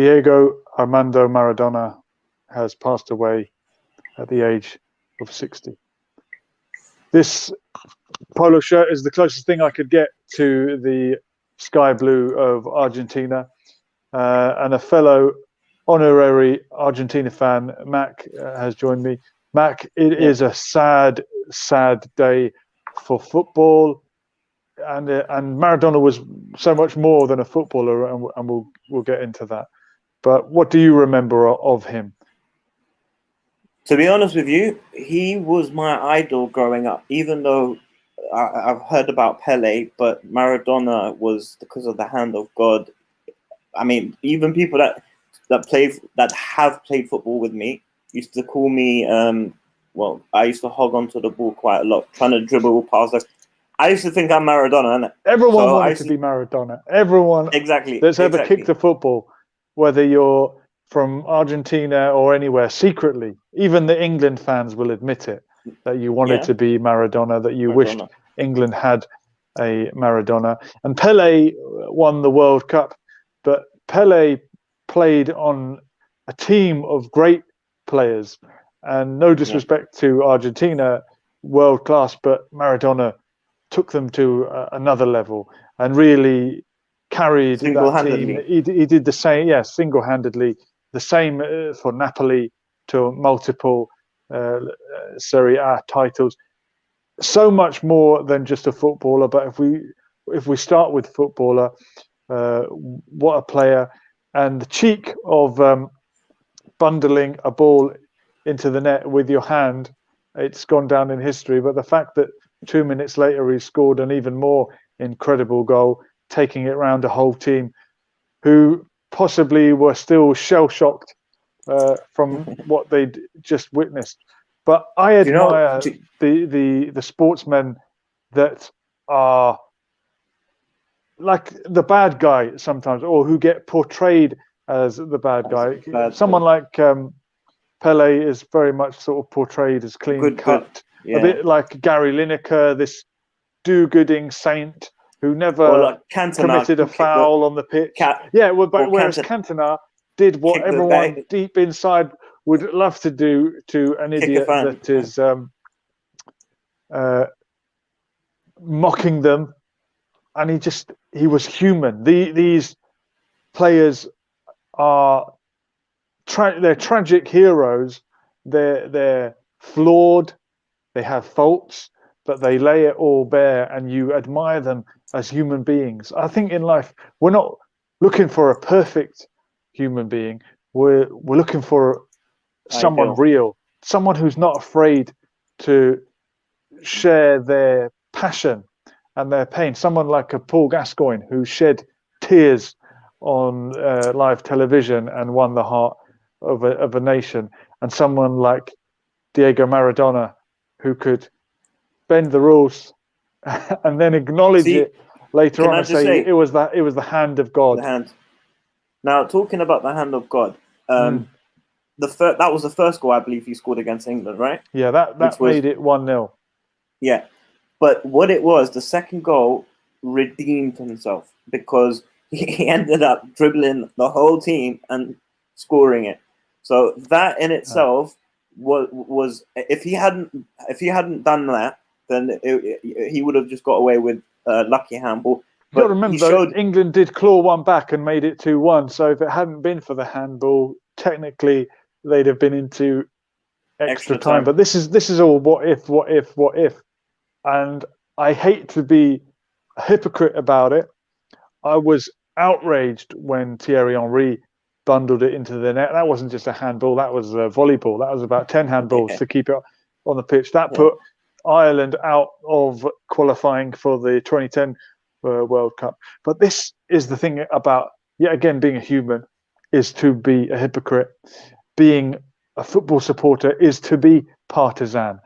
Diego Armando Maradona has passed away at the age of 60. This polo shirt is the closest thing I could get to the sky blue of Argentina, and a fellow honorary Argentina fan, Mac, has joined me. Mac, it is a sad, sad day for football, and Maradona was so much more than a footballer, and we'll get into that. But what do you remember of him? To be honest with you, he was my idol growing up, even though I've heard about Pele, but Maradona was because of the hand of God. I mean, even people that have played football with me used to call me, I used to hog onto the ball quite a lot, trying to dribble past us. I used to think I'm Maradona, innit? Everyone wanted to be Maradona. Everyone that's ever kicked a football, whether you're from Argentina or anywhere, secretly, even the England fans will admit it, that you wanted to be Maradona, that you wished England had a Maradona. And Pele won the World Cup, but Pele played on a team of great players. And no disrespect to Argentina, world class, but Maradona took them to another level and really carried that team. He did the same, single-handedly. The same for Napoli, to multiple Serie A titles. So much more than just a footballer. But if we start with footballer, what a player! And the cheek of bundling a ball into the net with your hand, it's gone down in history. But the fact that 2 minutes later he scored an even more incredible goal, taking it round a whole team who possibly were still shell-shocked from what they'd just witnessed. But I admire the sportsmen that are like the bad guy sometimes, or who get portrayed as the bad guy. Someone like Pele is very much sort of portrayed as clean-cut, a bit like Gary Lineker, this do-gooding saint who never committed a foul on the pitch. Whereas Cantona did what everyone deep inside would love to do to an idiot that is mocking them. And he was human. These players are they're tragic heroes. They're flawed. They have faults, but they lay it all bare, and you admire them as human beings. I think in life we're not looking for a perfect human being. We're looking for someone real, someone who's not afraid to share their passion and their pain. Someone like a Paul Gascoigne who shed tears on live television and won the heart of a nation, and someone like Diego Maradona who could bend the rules and then acknowledge it later on and say it was the hand of God. The hand. Now, talking about the hand of God, that was the first goal I believe he scored against England, right? Yeah, that made it 1-0. Yeah, but what it was, the second goal redeemed himself because he ended up dribbling the whole team and scoring it. So that in itself was if he hadn't done that, then he would have just got away with lucky handball. But you got to remember, England did claw one back and made it 2-1. So if it hadn't been for the handball, technically they'd have been into extra time. But this is all what if. And I hate to be a hypocrite about it. I was outraged when Thierry Henry bundled it into the net. That wasn't just a handball, that was a volleyball. That was about 10 handballs to keep it on the pitch. That put Ireland out of qualifying for the 2010 World Cup. But this is the thing about, yet again, being a human is to be a hypocrite. Being a football supporter is to be partisan.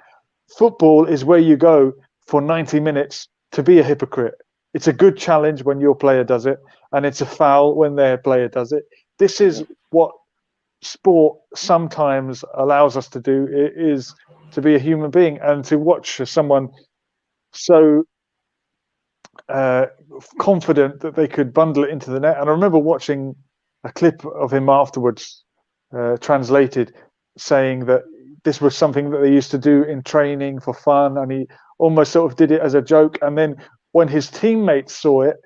Football is where you go for 90 minutes to be a hypocrite. It's a good challenge when your player does it, and it's a foul when their player does it. This is what sport sometimes allows us to do, is to be a human being and to watch someone so confident that they could bundle it into the net. And I remember watching a clip of him afterwards, translated, saying that this was something that they used to do in training for fun, and he almost sort of did it as a joke. And then when his teammates saw it,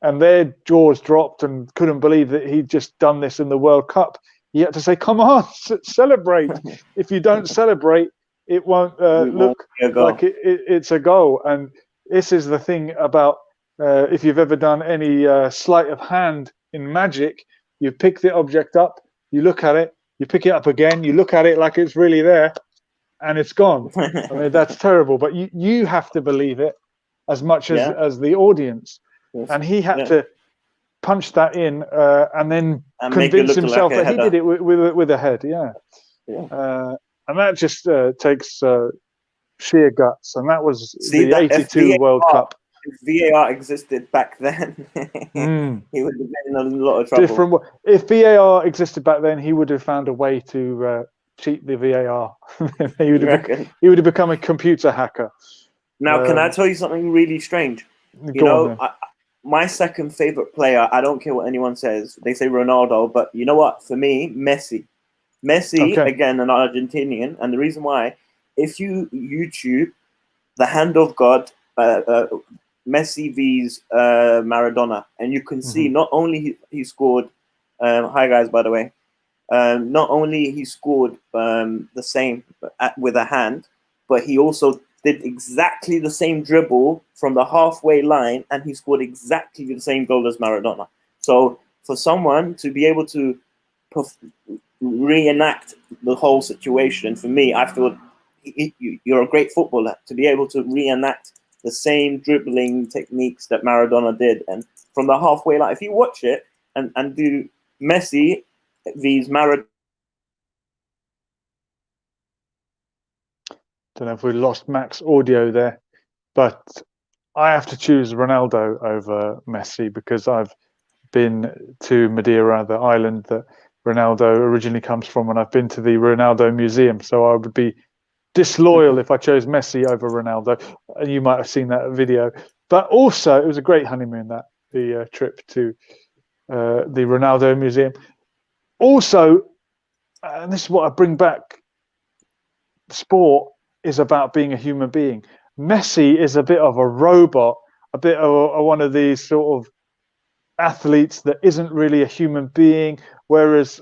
and their jaws dropped and couldn't believe that he'd just done this in the World Cup, he had to say, "Come on, celebrate! If you don't celebrate, it won't look like it's a goal." And this is the thing about if you've ever done any sleight of hand in magic, you pick the object up, you look at it, you pick it up again, you look at it like it's really there, and it's gone. I mean, that's terrible, but you have to believe it as much as the audience. Yes. And he had to punch that in and then convince himself that he did it with a head. And that just takes sheer guts. And that was the '82 World Cup. If VAR existed back then, he would have been in a lot of trouble. If VAR existed back then, he would have found a way to cheat the VAR. he would have become a computer hacker. Now, can I tell you something really strange? You know, my second favorite player, I don't care what anyone says. They say Ronaldo, but you know what? For me, Messi. Again, an Argentinian. And the reason why, if you YouTube The Hand of God, Messi vs Maradona, and you can see not only he scored, hi guys, by the way, not only he scored the same with a hand, but he also did exactly the same dribble from the halfway line, and he scored exactly the same goal as Maradona. So for someone to be able to reenact the whole situation, for me, I feel you're a great footballer to be able to reenact the same dribbling techniques that Maradona did. And from the halfway line, if you watch it and do Messi vs Maradona. Don't know if we lost Mac's audio there, but I have to choose Ronaldo over Messi because I've been to Madeira, the island that Ronaldo originally comes from, and I've been to the Ronaldo Museum. So I would be disloyal if I chose Messi over Ronaldo. And you might have seen that video. But also, it was a great honeymoon, the trip to the Ronaldo Museum. Also, and this is what I bring back, sport is about being a human being. Messi is a bit of a robot, a bit of one of these sort of athletes that isn't really a human being, whereas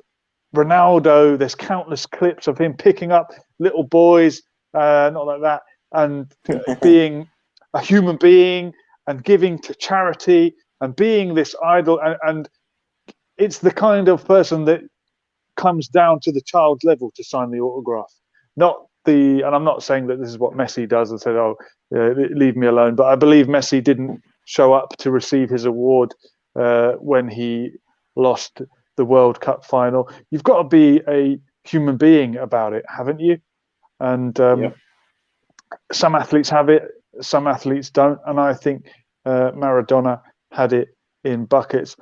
Ronaldo, there's countless clips of him picking up little boys, not like that, and being a human being and giving to charity and being this idol, and it's the kind of person that comes down to the child's level to sign the autograph, and I'm not saying that this is what Messi does and said, "Oh, leave me alone," but I believe Messi didn't show up to receive his award when he lost the World Cup final. You've got to be a human being about it, haven't you? And some athletes have it, some athletes don't, and I think Maradona had it in buckets.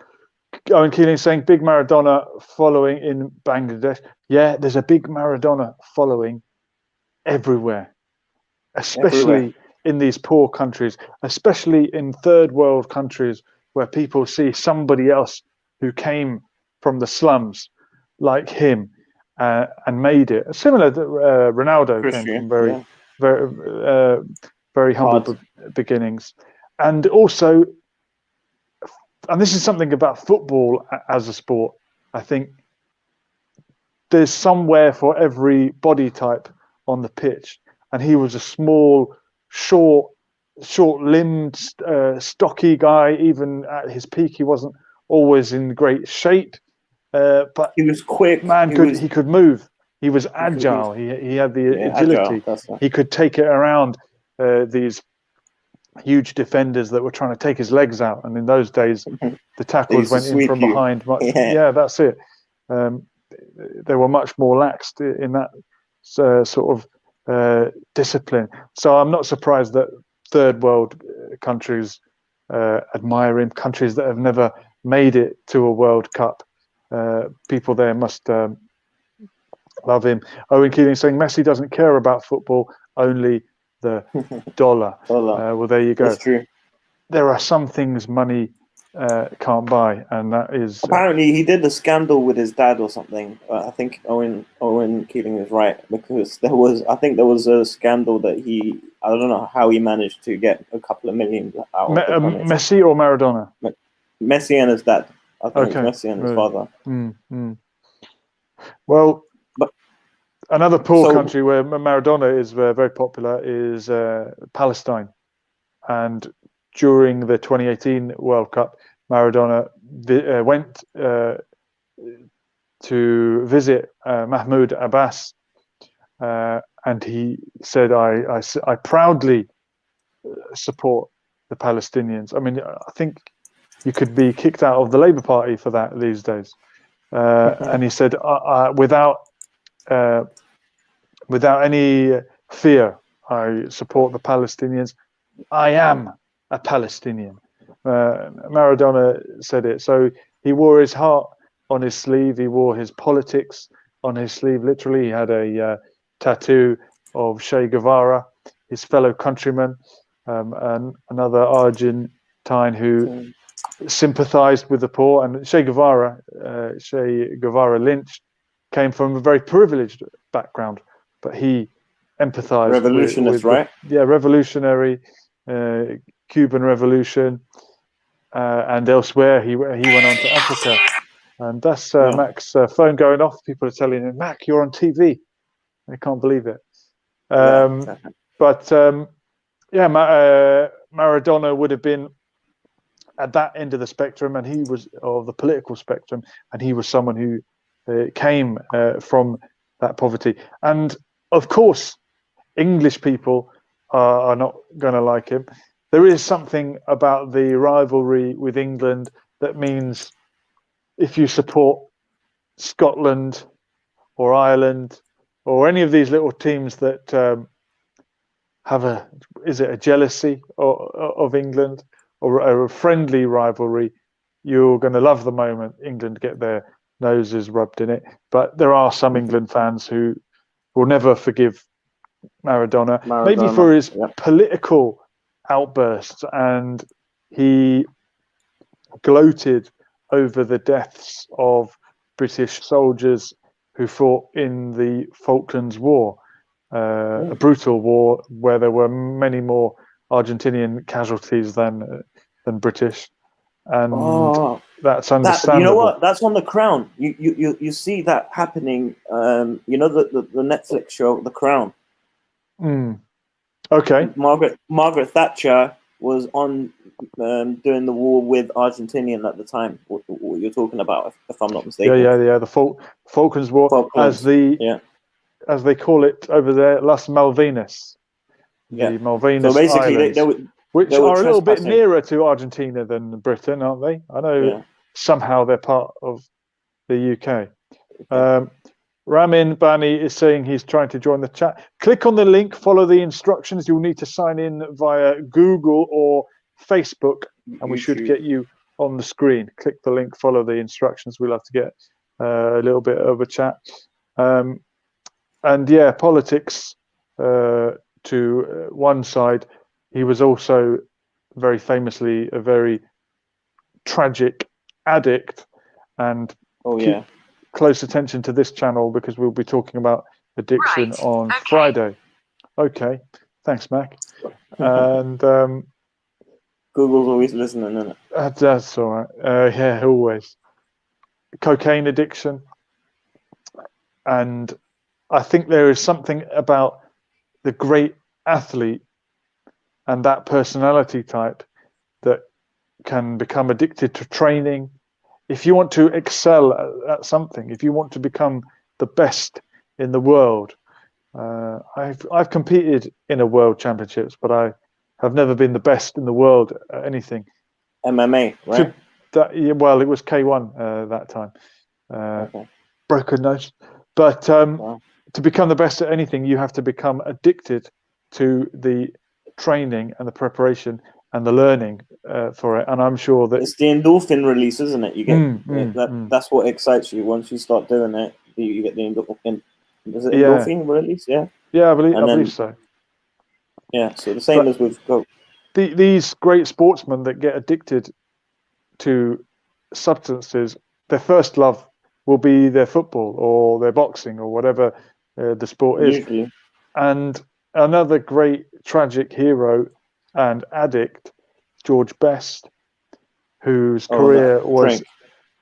Owen Keeling saying big Maradona following in Bangladesh. Yeah, there's a big Maradona following everywhere, especially in these poor countries, especially in third world countries where people see somebody else who came from the slums like him and made it. Similar to Ronaldo came from very humble beginnings. And also, and this is something about football as a sport, I think there's somewhere for every body type on the pitch. And he was a small, short-limbed, stocky guy. Even at his peak, he wasn't always in great shape. But he was quick. He could move. He was agile. He had the agility. He could take it around these huge defenders that were trying to take his legs out. And in those days, the tackles went in from behind. Yeah, that's it. They were much more laxed in that sort of discipline. So I'm not surprised that third world countries admire him. Countries that have never made it to a World Cup, people there must love him. Owen Keeling saying Messi doesn't care about football, only the dollar. Well, there you go. That's true. There are some things money can't buy, and that is apparently he did a scandal with his dad or something. I think Owen Keeling is right, because there was a scandal that I don't know how he managed to get a couple of million out of the Premier. Messi or Maradona? Messi and his dad. I think it's Messi and his father. Well, another poor country where Maradona is very popular is Palestine, and during the 2018 World Cup, Maradona went to visit Mahmoud Abbas, and he said, I proudly support the Palestinians. I mean, I think you could be kicked out of the Labour Party for that these days. And he said, without any fear, I support the Palestinians. I am a Palestinian. Maradona said it. So he wore his heart on his sleeve. He wore his politics on his sleeve. Literally, he had a tattoo of Che Guevara, his fellow countryman, and another Argentine who sympathized with the poor. And Che Guevara Lynch, came from a very privileged background, but he empathized. Revolutionist, right? Revolutionary, Cuban Revolution, and elsewhere. He went on to Africa, and that's Mac's phone going off. People are telling him, Mac, you're on TV. I can't believe it. But Maradona would have been at that end of the spectrum, and he was of the political spectrum, and he was someone who came from that poverty. And of course, English people are not going to like him. There is something about the rivalry with England that means if you support Scotland or Ireland or any of these little teams that have a jealousy of England or a friendly rivalry, you're going to love the moment England get their noses rubbed in it. But there are some England fans who will never forgive Maradona. Maybe for his political outbursts, and he gloated over the deaths of British soldiers who fought in the Falklands War, a brutal war where there were many more Argentinian casualties than British, and that's understandable. You know what? That's on The Crown. You see that happening. You know the Netflix show The Crown. Okay. Margaret Thatcher was on doing the war with Argentinian at the time. What you're talking about, if I'm not mistaken. Yeah. The Falklands War, as they call it over there, Las Malvinas. The Malvinas so basically, Islands, which are a little bit nearer to Argentina than Britain, aren't they? I know somehow they're part of the UK. Ramin Bani is saying he's trying to join the chat. Click on the link, follow the instructions. You'll need to sign in via Google or Facebook, and we should get you on the screen. Click the link, follow the instructions. We'll have to get a little bit of a chat. And politics to one side. He was also very famously a very tragic addict, and close attention to this channel because we'll be talking about addiction on Friday. Okay, thanks, Mac. And Google's always listening, isn't it? That's all right. Always. Cocaine addiction, and I think there is something about the great athlete and that personality type that can become addicted to training. If you want to excel at something, if you want to become the best in the world, I've competed in a world championships, but I have never been the best in the world at anything. MMA, right? Well, it was K1 that time. Broken nose. But to become the best at anything, you have to become addicted to the training and the preparation and the learning for it. And I'm sure that it's the endorphin release, isn't it? You get that's what excites you. Once you start doing it, you get the endorphin. Is it endorphin release? Yeah, I believe so. Yeah, so the same as with Coke. These great sportsmen that get addicted to substances, their first love will be their football or their boxing or whatever the sport is. Usually. And another great tragic hero and addict, George Best, whose career was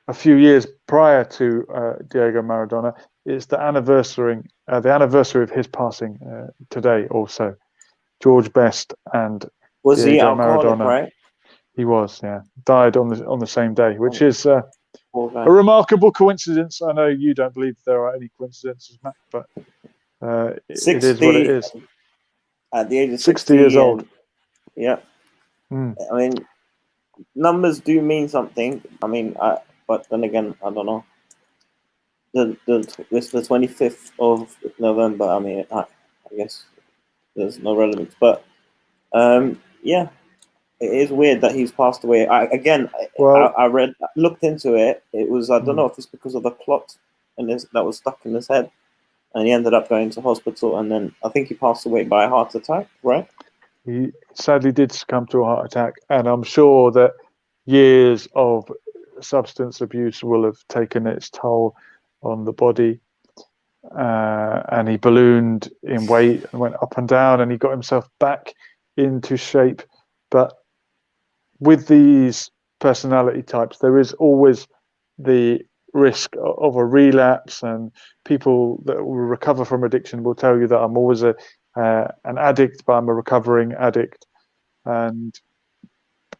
a few years prior to Diego Maradona. It's the anniversary of his passing today also. George Best and was Diego he alcoholic, Maradona. right? He was, yeah. Died on the same day, which is a remarkable coincidence. I know you don't believe there are any coincidences, Matt, but it is what it is. At the age of 60 years old. Yeah. I mean, numbers do mean something. I mean, but then again, I don't know. It's the 25th of November. I mean, I guess there's no relevance. But, yeah, it is weird that he's passed away. I looked into it. It was, I don't know if it's because of the clot that was stuck in his head. And he ended up going to hospital. And then I think he passed away by a heart attack, right? He sadly did succumb to a heart attack. And I'm sure that years of substance abuse will have taken its toll on the body. And he ballooned in weight and went up and down, and he got himself back into shape. But with these personality types, there is always the risk of a relapse, and people that will recover from addiction will tell you that I'm always an addict, but I'm a recovering addict. And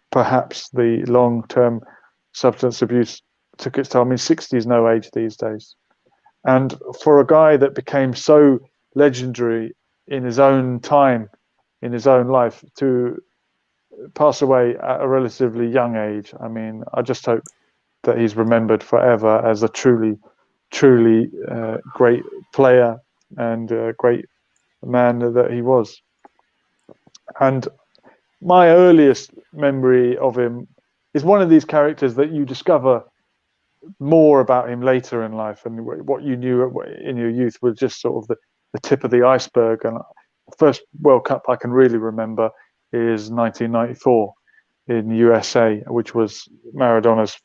perhaps the long-term substance abuse took its toll. I mean, 60 is no age these days. And for a guy that became so legendary in his own time, in his own life, to pass away at a relatively young age, I mean, I just hope that he's remembered forever as a truly great player and a great man that he was. And my earliest memory of him is one of these characters that you discover more about him later in life, and what you knew in your youth was just sort of the tip of the iceberg. And the first World Cup I can really remember is 1994 in USA, which was Maradona's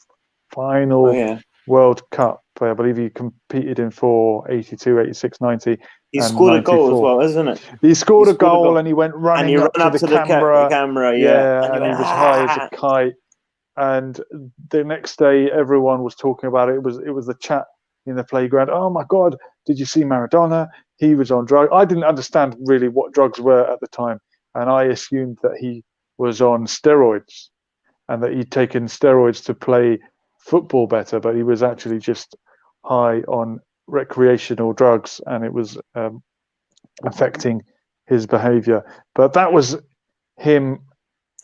final World Cup. I believe he competed in 82, 86, 90. He scored 94. A goal as well, isn't it? He scored a goal and he went running up to the camera. And he was high as a kite. And the next day, everyone was talking about it. It was the chat in the playground. Oh my God, did you see Maradona? He was on drugs. I didn't understand really what drugs were at the time, and I assumed that he was on steroids and that he'd taken steroids to play football better, but he was actually just high on recreational drugs, and it was affecting his behavior. But that was him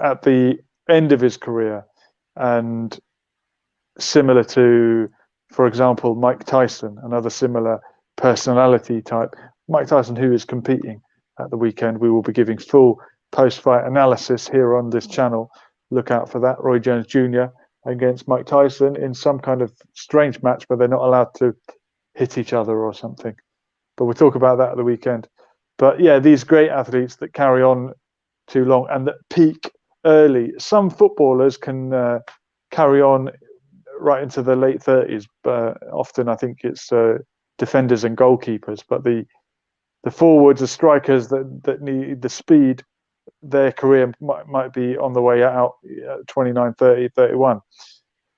at the end of his career. And similar to, for example, Mike Tyson, another similar personality type. Mike Tyson, who is competing at the weekend. We will be giving full post-fight analysis here on this channel. Look out for that. Roy Jones Jr. against Mike Tyson in some kind of strange match where they're not allowed to hit each other or something. But we'll talk about that at the weekend. But yeah, these great athletes that carry on too long and that peak early. Some footballers can carry on right into the late 30s, but often I think it's defenders and goalkeepers. But the forwards, the strikers that need the speed, their career might be on the way out, 29, 30, 31.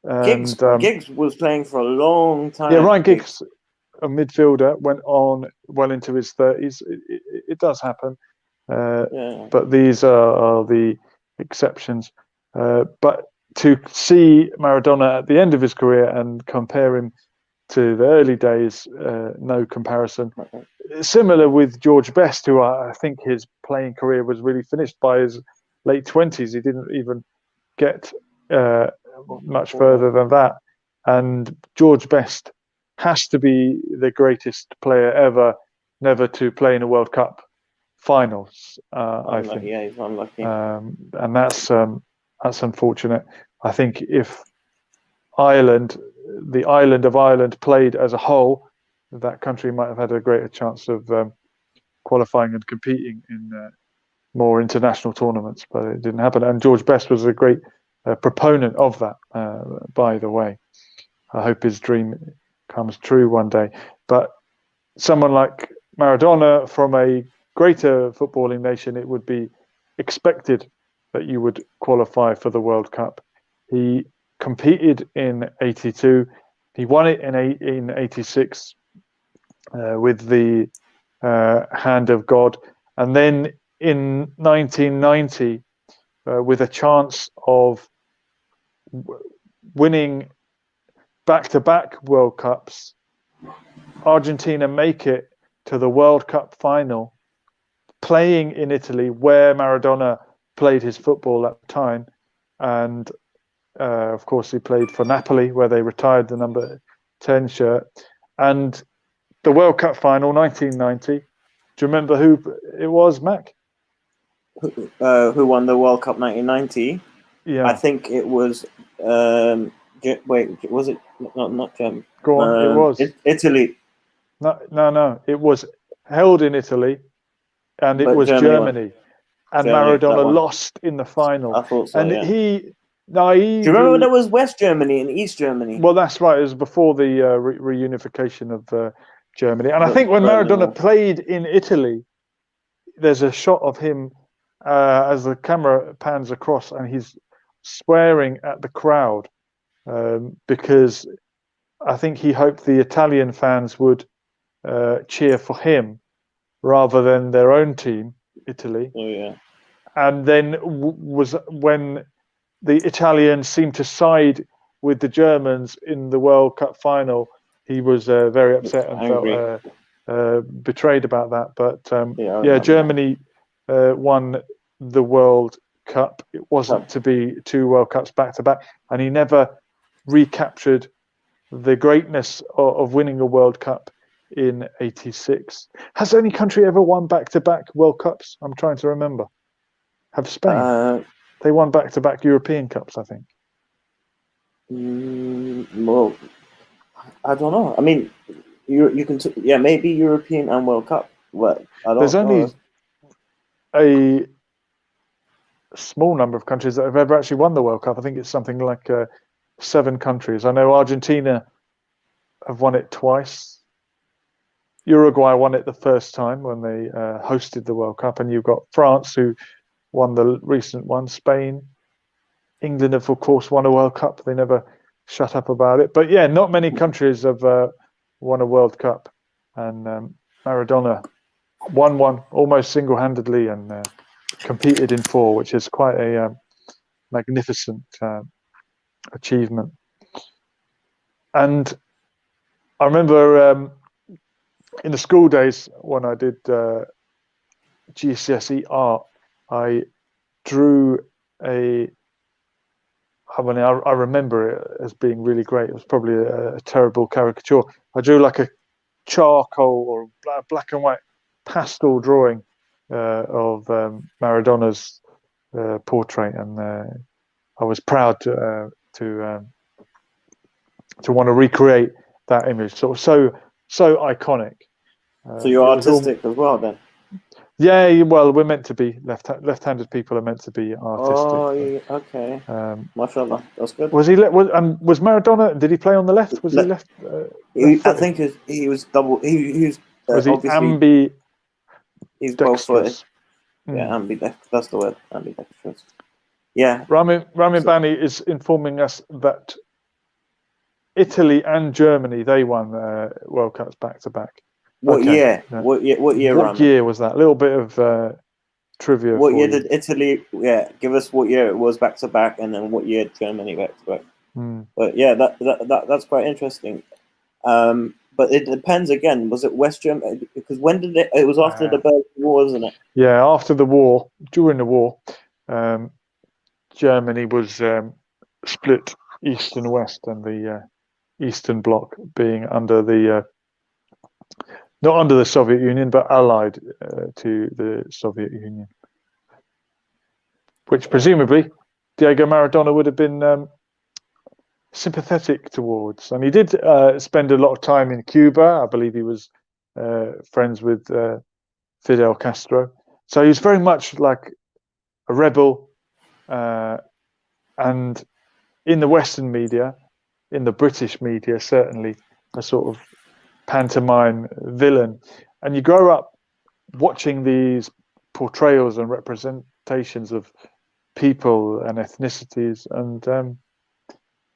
And, Giggs was playing for a long time. Yeah, Ryan Giggs, a midfielder, went on well into his 30s. It does happen. But these are the exceptions. But to see Maradona at the end of his career and compare him to the early days, no comparison. Similar with George Best, who I think his playing career was really finished by his late 20s. He didn't even get much further than that. And George Best has to be the greatest player ever never to play in a World Cup finals, I think. Yeah, he's unlucky. And that's unfortunate. I think if the island of Ireland played as a whole, that country might have had a greater chance of qualifying and competing in more international tournaments, but it didn't happen. And George Best was a great a proponent of that, by the way. I hope his dream comes true one day. But someone like Maradona, from a greater footballing nation, it would be expected that you would qualify for the World Cup. He competed in '82. He won it in '86 with the hand of God. And then in 1990, with a chance of winning back-to-back World Cups, Argentina make it to the World Cup final, playing in Italy, where Maradona played his football at the time. And of course, he played for Napoli, where they retired the number 10 shirt. And the World Cup final, 1990. Do you remember who it was, Mac? Who won the World Cup 1990? Yeah, I think it was. Wait, was it not Germany? Go on. It was Italy. No. It was held in Italy, and it was Germany. And Maradona lost in the final. I thought so. And yeah. he Do you remember when there was West Germany and East Germany? Well, that's right. It was before the reunification of Germany. And I think when Maradona played in Italy, there's a shot of him as the camera pans across, and he's swearing at the crowd because I think he hoped the Italian fans would cheer for him rather than their own team, Italy. Oh, yeah. And then was when the Italians seemed to side with the Germans in the World Cup final. He was very upset and felt betrayed about that. But Germany won the World Cup. It wasn't to be 2 World Cups back to back, and he never recaptured the greatness of winning a World Cup in '86. Has any country ever won back-to-back World Cups? I'm trying to remember. Have Spain? They won back-to-back European Cups, I think. Well, I don't know. I mean, you can maybe European and World Cup. Well, I don't know. There's only a small number of countries that have ever actually won the World Cup. I think it's something like 7 countries. I know Argentina have won it twice. Uruguay won it the first time when they hosted the World Cup, and you've got France, who won the recent one. Spain, England have of course won a World Cup. They never shut up about it. But yeah, not many countries have won a World Cup, and Maradona won one almost single-handedly and competed in 4, which is quite a magnificent achievement. And I remember in the school days when I did GCSE art, I drew I remember it as being really great. It was probably a terrible caricature. I drew like a charcoal or black and white pastel drawing of Maradona's portrait, and I was proud to want to recreate that image. So iconic. So you're artistic as well, then? Yeah, well, we're meant to be left-handed people are meant to be artistic. Oh, yeah, okay. Mashallah, that's good. Was Maradona? Did he play on the left? Was he left? I think he was double. He was he ambi? He's both footed. Yeah, ambidextrous. That's the word. Ambidextrous. Yeah. Ramin Bani is informing us that Italy and Germany, they won World Cups back to back. What year? What year? What year was that? A little bit of trivia. What year did Italy? Yeah, give us what year it was back to back, and then what year Germany back to back. But yeah, that's quite interesting. But it depends again. Was it West Germany? Because when did it? It was after the Berlin War, wasn't it? Yeah, after the war. During the war, Germany was split east and west, and the Eastern Bloc being under the not under the Soviet Union, but allied to the Soviet Union, which presumably Diego Maradona would have been sympathetic towards. And he did spend a lot of time in Cuba. I believe he was friends with Fidel Castro. So he was very much like a rebel, and in the Western media, in the British media, certainly a sort of pantomime villain. And you grow up watching these portrayals and representations of people and ethnicities, and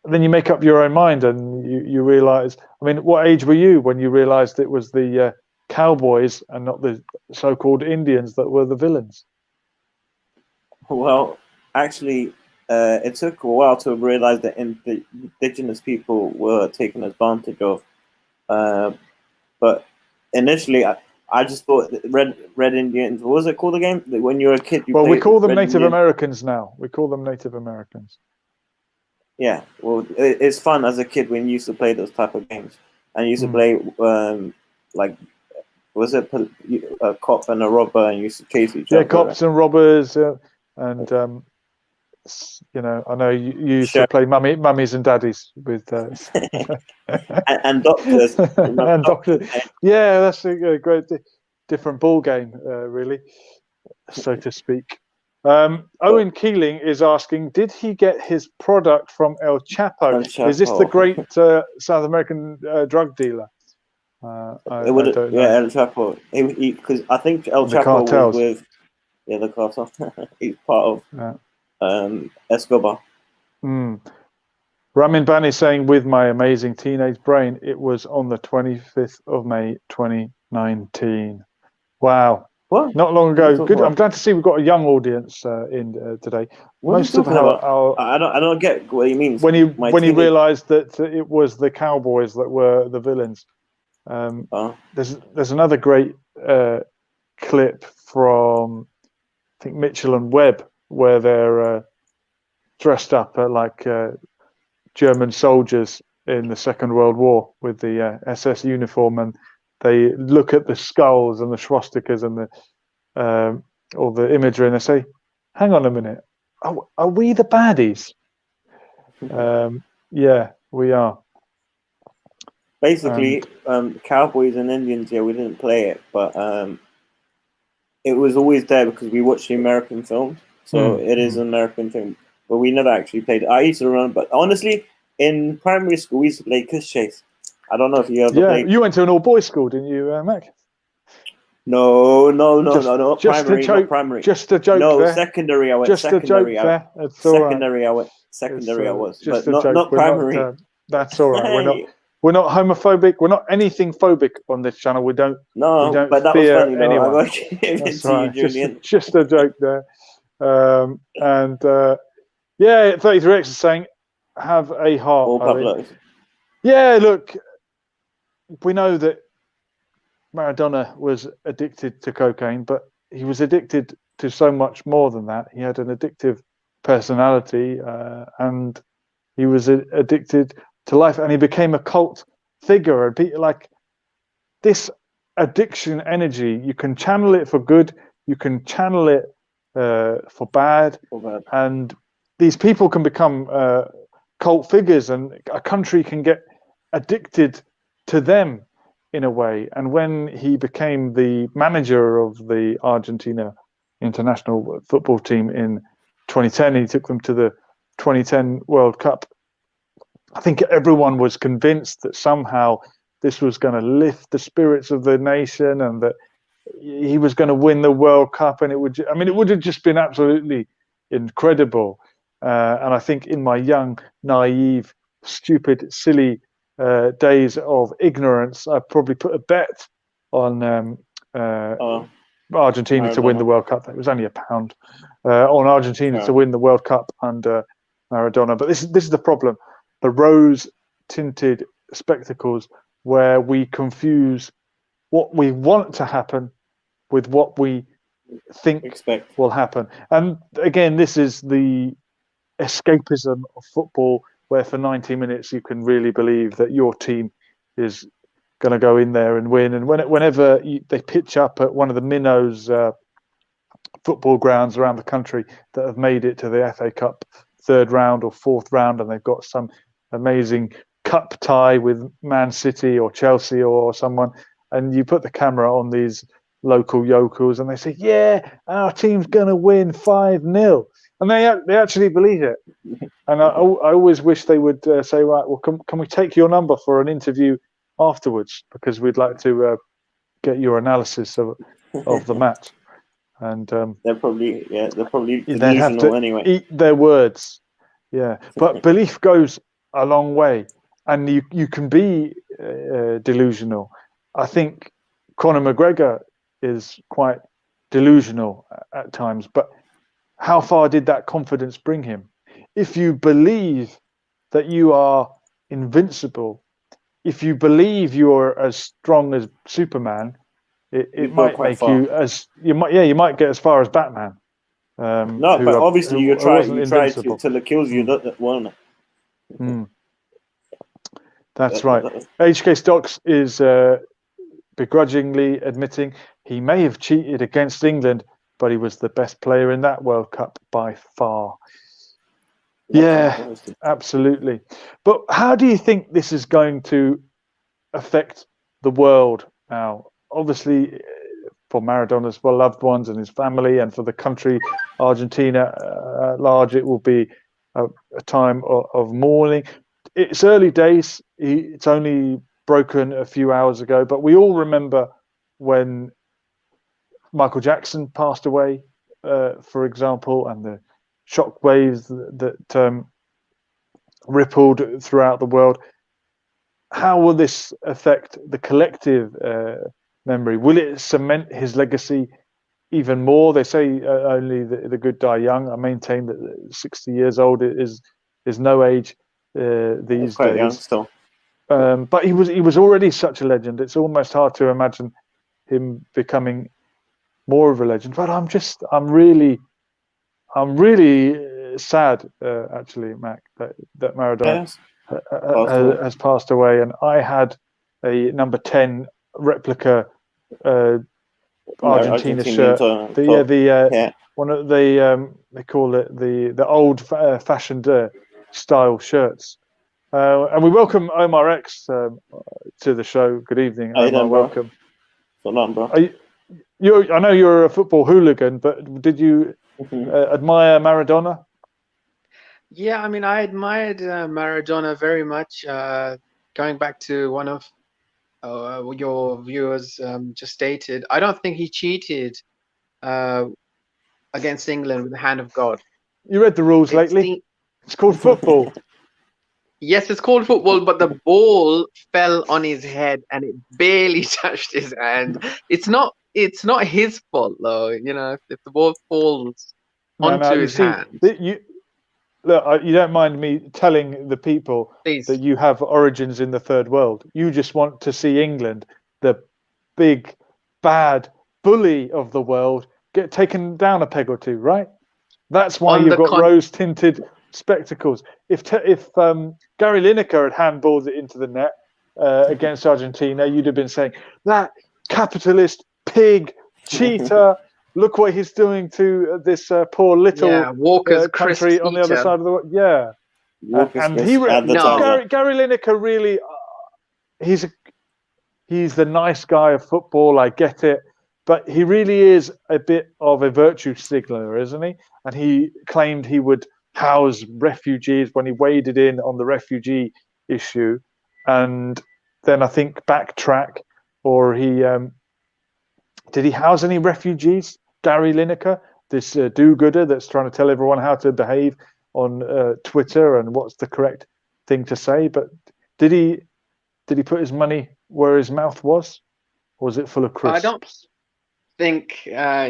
then you make up your own mind, and you realize. I mean, what age were you when you realized it was the cowboys and not the so-called Indians that were the villains? Well, actually, it took a while to realize that the indigenous people were taken advantage of. But initially, I just thought Red Indians. What was it called again? When you were a kid, we call them Native Americans now. We call them Native Americans. Yeah, well, it's fun as a kid when you used to play those type of games, and you used to play like, was it a cop and a robber, and you used to chase each other? Yeah, cops and robbers, and you know, I know you used to play mummies and daddies with and doctors. And doctors. Yeah, that's a great different ball game, really, so to speak. Owen Keeling is asking, did he get his product from El Chapo? Is this the great South American drug dealer? I don't know. Yeah, El Chapo. Because I think El Chapo was with the cartel. He's part of Escobar. Ramin Bani saying, with my amazing teenage brain, it was on the 25th of May 2019. Wow. What? Not long ago. Good. I'm glad to see we've got a young audience in today. Most of our I don't get what he means. When you realised that it was the cowboys that were the villains. There's another great clip from, I think, Mitchell and Webb, where they're dressed up like German soldiers in the Second World War with the SS uniform, and they look at the skulls and the swastikas and the all the imagery, and they say, "Hang on a minute, are we the baddies?" Yeah, we are. Basically, Cowboys and Indians. Yeah, we didn't play it, but it was always there because we watched the American films. So it is an American film, but we never actually played it. I used to remember, but honestly, in primary school, we used to play Kiss Chase. I don't know if you ever played. You went to an all-boys school, didn't you, Mac? No, just primary, a joke, not primary. Just a joke. No, there. secondary. I went. Just secondary. A joke there. That's secondary. All right. I went. Secondary. I was, just but not primary. That's all right. We're not homophobic. We're not anything phobic on this channel. We don't. No, we don't but that fear was funny. Anyone. I give it to you, Julian. Just a joke there. And 33X is saying, have a heart. All Pablo. Yeah, look, we know that Maradona was addicted to cocaine, but he was addicted to so much more than that. He had an addictive personality, and he was addicted to life, and he became a cult figure. And like this addiction energy, you can channel it for good, you can channel it for bad, and these people can become cult figures, and a country can get addicted to them in a way. And when he became the manager of the Argentina international football team in 2010, he took them to the 2010 World Cup. I think everyone was convinced that somehow this was going to lift the spirits of the nation, and that he was going to win the World Cup, and it would have just been absolutely incredible. And I think in my young, naive, stupid, silly days of ignorance, I probably put a bet on Argentina to win the World Cup. It was only £1 on Argentina to win the World Cup under Maradona. But this is the problem: the rose-tinted spectacles, where we confuse what we want to happen with what we think will happen. And again, this is the escapism of football, where for 90 minutes you can really believe that your team is going to go in there and win. And whenever they pitch up at one of the minnows football grounds around the country that have made it to the FA Cup third round or fourth round, and they've got some amazing cup tie with Man City or Chelsea or someone, and you put the camera on these local yokels and they say, our team's going to win 5-0. And they actually believe it. And I always wish they would say, right, well, can we take your number for an interview afterwards, because we'd like to get your analysis of the match. And they're probably they'd have to anyway. Eat their words. Yeah, but belief goes a long way, and you can be delusional. I think Conor McGregor is quite delusional at times, but how far did that confidence bring him? If you believe that you are invincible, if you believe you're as strong as Superman, it might make far. you might get as far as Batman. No, but obviously you try till it kills you, won't it? That's right. HK Stocks is begrudgingly admitting he may have cheated against England, but he was the best player in that World Cup by far. Yeah, absolutely. But how do you think this is going to affect the world now? Obviously, for Maradona's loved ones and his family, and for the country, Argentina at large, it will be a time of mourning. It's early days. It's only broken a few hours ago, but we all remember when Michael Jackson passed away, for example, and the shockwaves that rippled throughout the world. How will this affect the collective memory? Will it cement his legacy even more? They say only the good die young. I maintain that 60 years old is no age these quite days. Young still. But he was already such a legend. It's almost hard to imagine him becoming more of a legend. But I'm really sad, actually, Mac, that Maradona has passed away. And I had a number 10 replica Argentina shirt. One of the they call it the old fashioned style shirts. And we welcome Omar X to the show. Good evening, Omar. Welcome. So long, bro. I know you're a football hooligan, but did you admire Maradona? Yeah, I mean, I admired Maradona very much. Going back to one of your viewers just stated, I don't think he cheated against England with the hand of God. You read the rules lately? It's called football. Yes, it's called football, but the ball fell on his head and it barely touched his hand. It's not his fault, though. You know, if the ball falls onto his hand. You don't mind me telling the people that you have origins in the third world. You just want to see England, the big, bad bully of the world, get taken down a peg or two, right? That's why you've got rose-tinted spectacles. If Gary Lineker had handballed it into the net against Argentina, you'd have been saying, that capitalist pig, cheater, look what he's doing to this poor little country on the other side of the world. Yeah. And Gary Lineker really, he's the nice guy of football, I get it, but he really is a bit of a virtue signaler, isn't he? And he claimed he would house refugees when he waded in on the refugee issue, and then I think backtrack, or he did he house any refugees, Gary Lineker, this do-gooder that's trying to tell everyone how to behave on Twitter and what's the correct thing to say? But did he put his money where his mouth was, or was it full of crisps? I don't think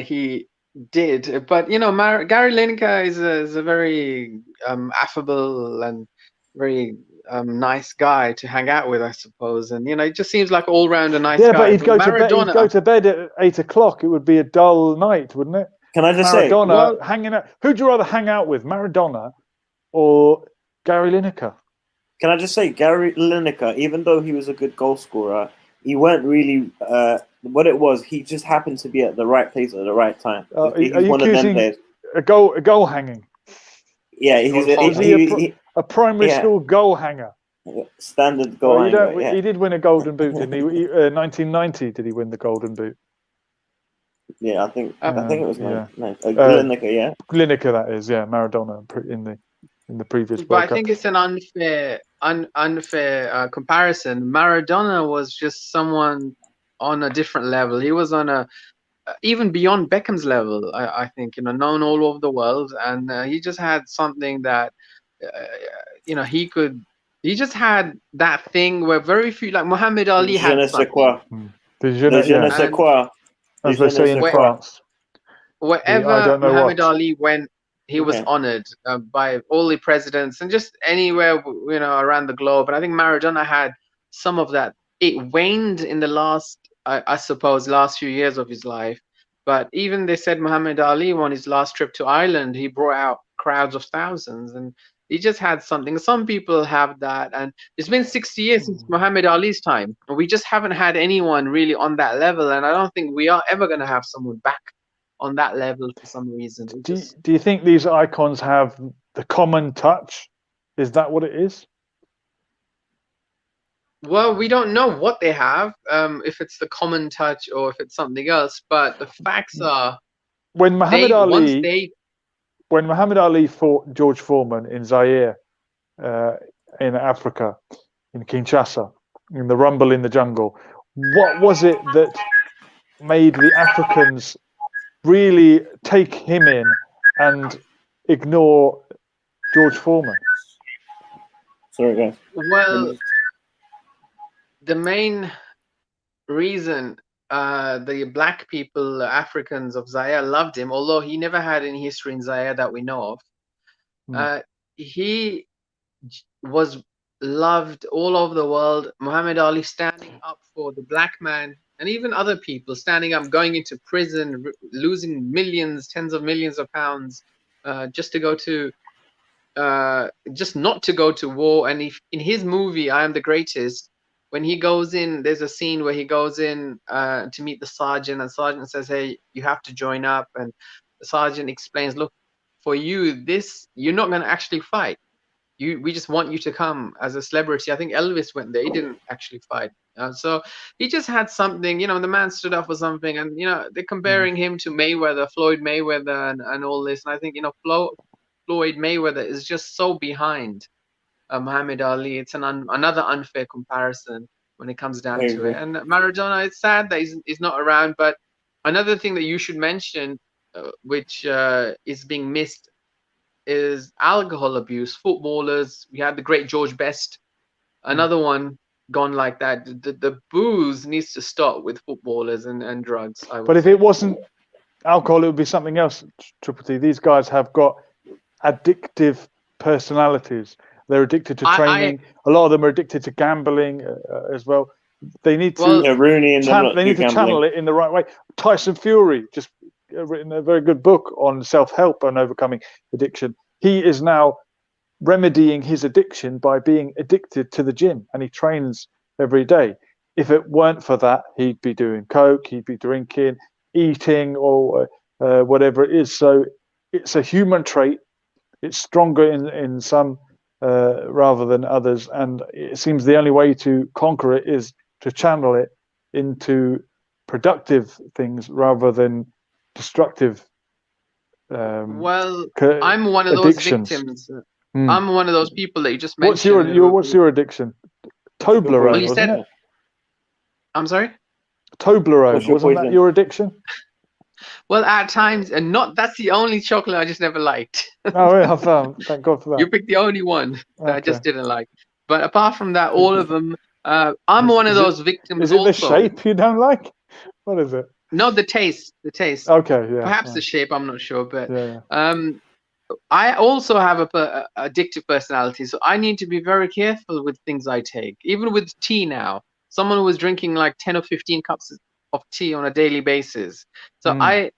he did, but you know, Gary Lineker is a very affable and very nice guy to hang out with, I suppose. And you know, it just seems like all round a nice guy. But he'd go to bed at 8 o'clock. It would be a dull night, wouldn't it? Can I just say, hanging out? Who'd you rather hang out with, Maradona or Gary Lineker? Can I just say, Gary Lineker, even though he was a good goal scorer, he weren't really what it was. He just happened to be at the right place at the right time. He's one of them players. A goal hanging. Yeah, he's a primary school goal hanger. Standard goal hanger. He did win a golden boot, didn't he? 1990, did he win the golden boot? Yeah, I think it was Lineker. Yeah, Lineker, that is. Yeah, Maradona in the in the previous But World I Cup. think it's an unfair comparison. Maradona was just someone on a different level. He was on a even beyond Beckham's level, I think, known all over the world, and he just had something that, he just had that thing where very few, like Muhammad Ali had something. Je ne sais quoi. As they say in France. Wherever Muhammad Ali went, he was honored by all the presidents and just anywhere, around the globe. And I think Maradona had some of that. It waned in the last, I suppose, last few years of his life. But even they said Muhammad Ali, on his last trip to Ireland, he brought out crowds of thousands, and he just had something. Some people have that, and it's been 60 years since Muhammad Ali's time, and we just haven't had anyone really on that level. And I don't think we are ever going to have someone back on that level for some reason. Do you think these icons have the common touch? Is that what it is? Well, we don't know what they have, if it's the common touch or if it's something else. But the facts are, when Muhammad Ali fought George Foreman in Zaire, in Africa, in Kinshasa, in the Rumble in the Jungle, what was it that made the Africans really take him in and ignore George Foreman? Sorry, guys. Well, the main reason the black people, Africans of Zaire, loved him, although he never had any history in Zaire that we know of, he was loved all over the world. Muhammad Ali standing up for the black man, and even other people standing up, going into prison, losing millions, tens of millions of pounds, just to go to, just not to go to war. And in his movie, I Am the Greatest, when he goes in, there's a scene where he goes in to meet the sergeant, and the sergeant says, "Hey, you have to join up." And the sergeant explains, "Look, for you, you're not going to actually fight. We just want you to come as a celebrity." I think Elvis went there. He didn't actually fight. So he just had something, the man stood up for something. And, they're comparing him to Mayweather, Floyd Mayweather, and all this. And I think, Floyd Mayweather is just so behind Muhammad Ali. It's another unfair comparison when it comes down to it. And Maradona, it's sad that he's not around. But another thing that you should mention, which is being missed, is alcohol abuse. Footballers, we had the great George Best, another one gone like that. The booze needs to stop with footballers and drugs. But if it wasn't alcohol, it would be something else. Triple T, these guys have got addictive personalities. They're addicted to training. A lot of them are addicted to gambling as well. They need to channel it in the right way. Tyson Fury just written a very good book on self-help and overcoming addiction. He is now remedying his addiction by being addicted to the gym, and he trains every day. If it weren't for that, he'd be doing coke, he'd be drinking, eating, or whatever it is. So it's a human trait. It's stronger in some rather than others, and it seems the only way to conquer it is to channel it into productive things rather than destructive. I'm one of those victims. I'm one of those people that you just mentioned. What's your addiction? Toblerone, wasn't it? I'm sorry? Toblerone, wasn't that your addiction? Well, at times, and that's the only chocolate I just never liked. Oh, yeah, thank God for that. You picked the only one that I just didn't like. But apart from that, all of them, I'm one of those victims. Is it the shape you don't like? What is it? No, the taste. Okay, yeah. Perhaps the shape, I'm not sure. But I also have a addictive personality, so I need to be very careful with things I take. Even with tea now. Someone who was drinking like 10 or 15 cups of tea on a daily basis. So I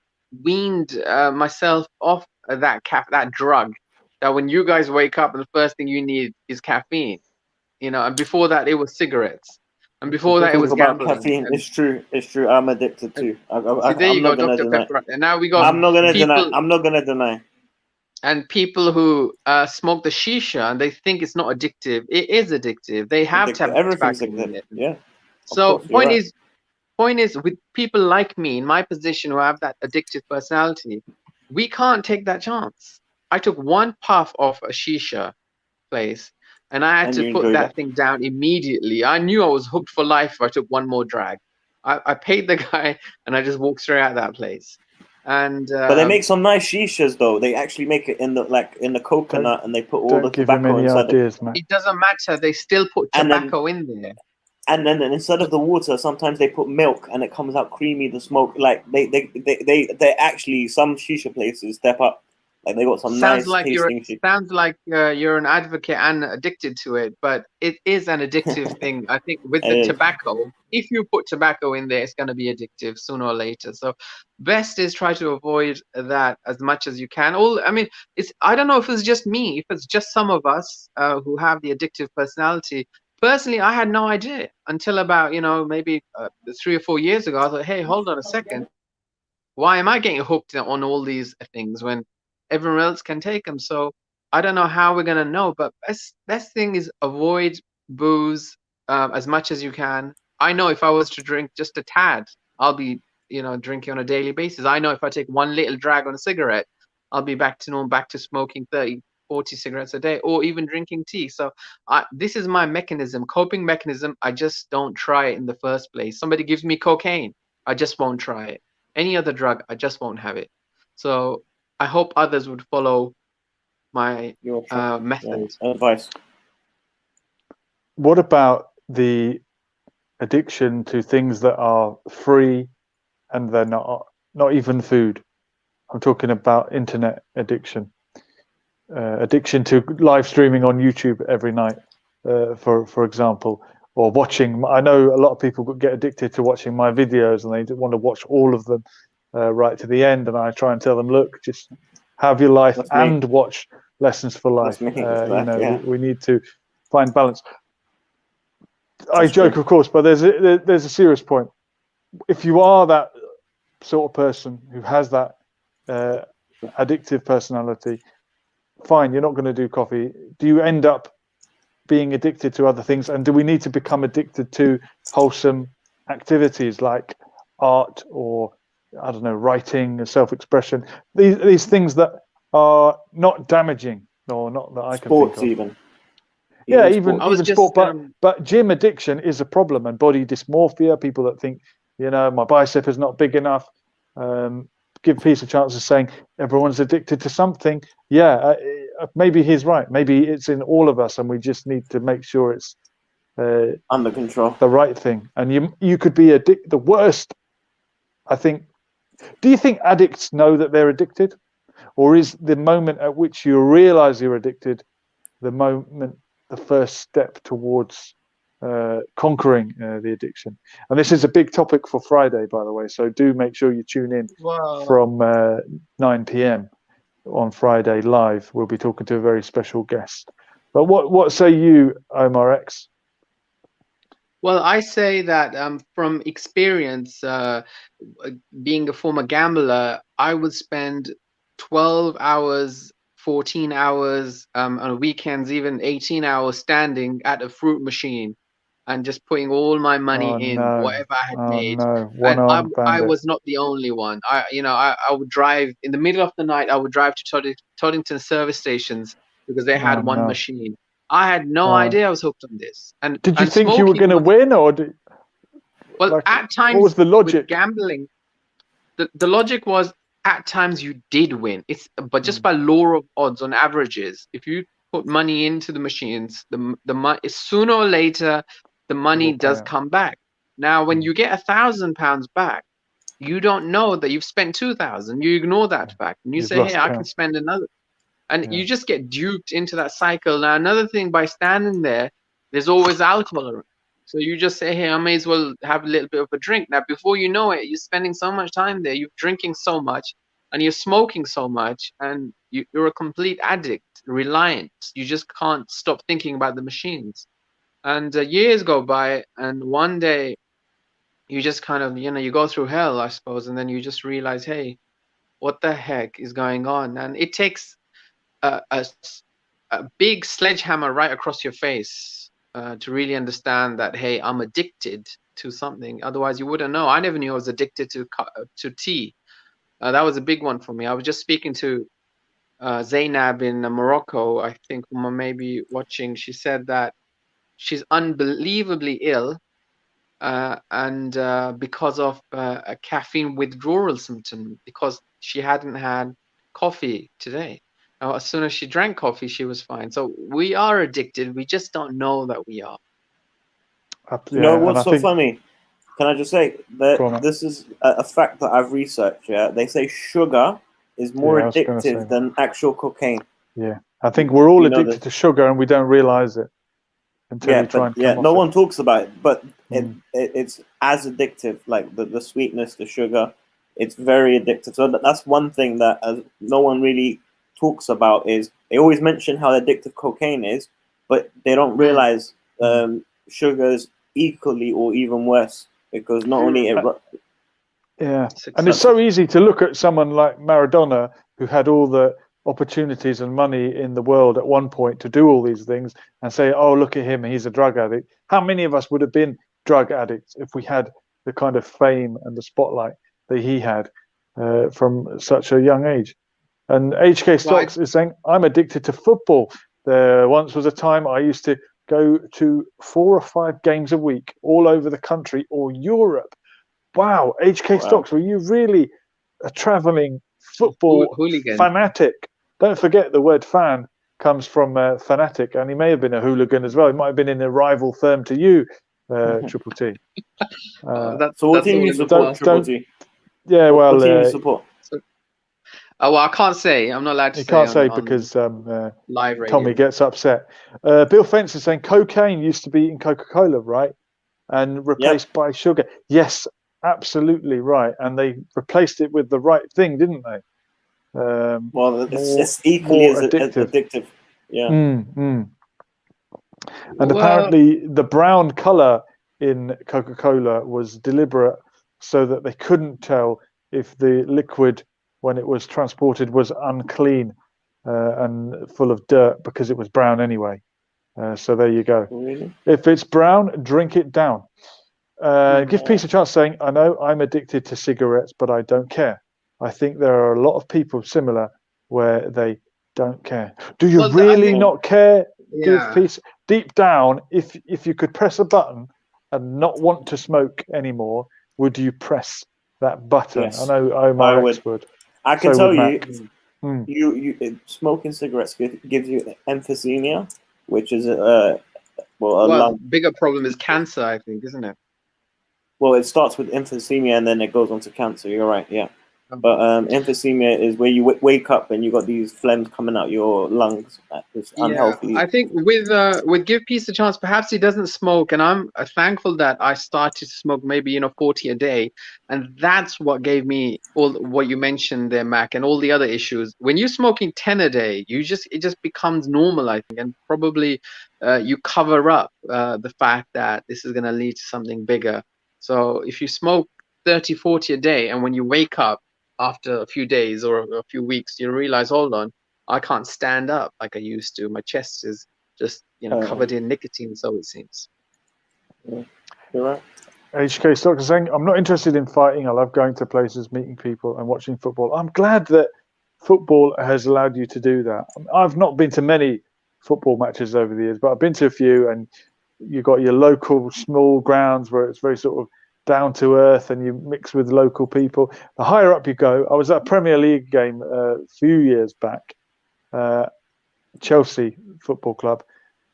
weaned myself off that drug, that when you guys wake up and the first thing you need is caffeine, and before that it was cigarettes, and before that it was gambling. Caffeine. It's true. I'm addicted too. There you go, Dr. Pepper. And now we got. I'm not gonna deny. And people who smoke the shisha and they think it's not addictive. It is addictive. They have everything's addictive. Yeah. So point is, with people like me in my position who have that addictive personality, we can't take that chance. I took one puff off a shisha place, and I had to put that thing down immediately. I knew I was hooked for life if I took one more drag. I paid the guy, and I just walked straight out of that place. And but they make some nice shishas though. They actually make it in the coconut, and they put all the tobacco inside. It doesn't matter. They still put tobacco in there. And then instead of the water, sometimes they put milk, and it comes out creamy. The smoke, like they actually, some shisha places step up. Like they got some nice tasting shit. Sounds like you're an advocate and addicted to it, but it is an addictive thing. I think with the tobacco, if you put tobacco in there, it's going to be addictive sooner or later. So best is try to avoid that as much as you can. I mean, I don't know if it's just me, if it's just some of us who have the addictive personality. Personally, I had no idea until about, maybe 3 or 4 years ago. I thought, hey, hold on a second. Why am I getting hooked on all these things when everyone else can take them? So I don't know how we're going to know, but best thing is avoid booze as much as you can. I know if I was to drink just a tad, I'll be, drinking on a daily basis. I know if I take one little drag on a cigarette, I'll be back to normal, back to smoking 30, 40 cigarettes a day, or even drinking tea. So this is my mechanism, coping mechanism. I just don't try it in the first place. Somebody gives me cocaine, I just won't try it. Any other drug, I just won't have it. So I hope others would follow my method. Advice. What about the addiction to things that are free and they're not even food? I'm talking about internet addiction. Addiction to live streaming on YouTube every night, for example, or watching. I know a lot of people get addicted to watching my videos, and they want to watch all of them right to the end. And I try and tell them, look, just have your life and watch Lessons for Life. We need to find balance. I joke, of course, but there's a serious point. If you are that sort of person who has that addictive personality, fine, you're not going to do coffee. Do you end up being addicted to other things? And do we need to become addicted to wholesome activities like art or, I don't know, writing, self-expression? These things that are not damaging, or not that I can think of. Even sport. But gym addiction is a problem, and body dysmorphia, people that think, my bicep is not big enough. Give peace a chance of saying everyone's addicted to something. Maybe he's right. Maybe it's in all of us, and we just need to make sure it's under control, the right thing. And you could be the worst. I think. Do you think addicts know that they're addicted, or is the moment at which you realize you're addicted the first step towards conquering the addiction? And this is a big topic for Friday, by the way, so do make sure you tune in from 9 p.m. on Friday live. We'll be talking to a very special guest. But what say you, Omar X? Well, I say that from experience, being a former gambler, I would spend 12 hours 14 hours on weekends, even 18 hours standing at a fruit machine and just putting all my money whatever I had made. And I was not the only one. I would drive in the middle of the night. I would drive to Toddington service stations because they had one machine. I had no idea I was hooked on this. And did you think you were going to win, or at times, what was the logic? With gambling, the logic was, at times you did win. But just by law of odds, on averages, if you put money into the machines, the sooner or later the money does come back. Now, when you get £1,000 back, you don't know that you've spent 2,000. You ignore that fact, and you say, "Hey, I can spend another," and you just get duped into that cycle. Now, another thing, by standing there, there's always alcohol around. So you just say, "Hey, I may as well have a little bit of a drink." Now, before you know it, you're spending so much time there, you're drinking so much, and you're smoking so much, and you're a complete addict, reliant. You just can't stop thinking about the machines. And years go by, and one day you just kind of, you go through hell, I suppose, and then you just realize, hey, what the heck is going on? And it takes a big sledgehammer right across your face to really understand that, hey, I'm addicted to something. Otherwise, you wouldn't know. I never knew I was addicted to tea. That was a big one for me. I was just speaking to Zainab in Morocco, I think, maybe watching, she said that she's unbelievably ill, and because of a caffeine withdrawal symptom, because she hadn't had coffee today. Now, as soon as she drank coffee, she was fine. So we are addicted. We just don't know that we are. You know what's so funny? Can I just say that this is a fact that I've researched? Yeah, they say sugar is more addictive than actual cocaine. Yeah, I think we're all addicted to sugar and we don't realize it until we try and come off no one talks about it, but it's as addictive. Like the sweetness, the sugar, it's very addictive. So that's one thing that no one really talks about. Is they always mention how addictive cocaine is, but they don't realize sugar is equally or even worse, because not only and it's so easy to look at someone like Maradona, who had all the opportunities and money in the world at one point to do all these things, and say, oh, look at him, he's a drug addict. How many of us would have been drug addicts if we had the kind of fame and the spotlight that he had from such a young age? And HK Stocks is saying, I'm addicted to football. There once was a time I used to go to 4 or 5 games a week all over the country or Europe. Wow, HK Stocks, were you really a traveling football fanatic? Don't forget the word fan comes from fanatic, and he may have been a hooligan as well. He might have been in a rival firm to you, Triple T. So what team you support, Triple T? Yeah, well, what team you support? Well, I can't say. I'm not allowed to say. You can't say because live radio. Tommy gets upset. Bill Fence is saying cocaine used to be in Coca-Cola, right? And replaced by sugar. Yes, absolutely right. And they replaced it with the right thing, didn't they? Well, it's equally as addictive. Yeah. And apparently the brown color in Coca-Cola was deliberate so that they couldn't tell if the liquid, when it was transported, was unclean and full of dirt, because it was brown anyway. So there you go. Really? If it's brown, drink it down. Give peace a chance saying, I know I'm addicted to cigarettes, but I don't care. I think there are a lot of people similar where they don't care. Do you really not care? Give peace. Deep down, if you could press a button and not want to smoke anymore, would you press that button? Yes. I know Omar would. I can tell you, smoking cigarettes gives you emphysema, which is a bigger problem is cancer, I think, isn't it? Well, it starts with emphysema and then it goes on to cancer. You're right, yeah. But emphysema is where you wake up and you got these phlegms coming out your lungs. It's unhealthy. I think with Give Peace a Chance, perhaps he doesn't smoke, and I'm thankful that I started to smoke maybe 40 a day, and that's what gave me all what you mentioned there, Mac, and all the other issues. When you're smoking 10 a day, it just becomes normal, I think, and probably you cover up the fact that this is going to lead to something bigger. So if you smoke 30, 40 a day, and when you wake up after a few days or a few weeks, you realize, hold on, I can't stand up like I used to. My chest is just covered in nicotine, so it seems. Yeah, you're right. HK Stocks is saying, I'm not interested in fighting. I love going to places, meeting people and watching football. I'm glad that football has allowed you to do that. I've not been to many football matches over the years, but I've been to a few, and you've got your local small grounds where it's very sort of down to earth and you mix with local people. The higher up you go, I was at a Premier League game a few years back, Chelsea Football Club,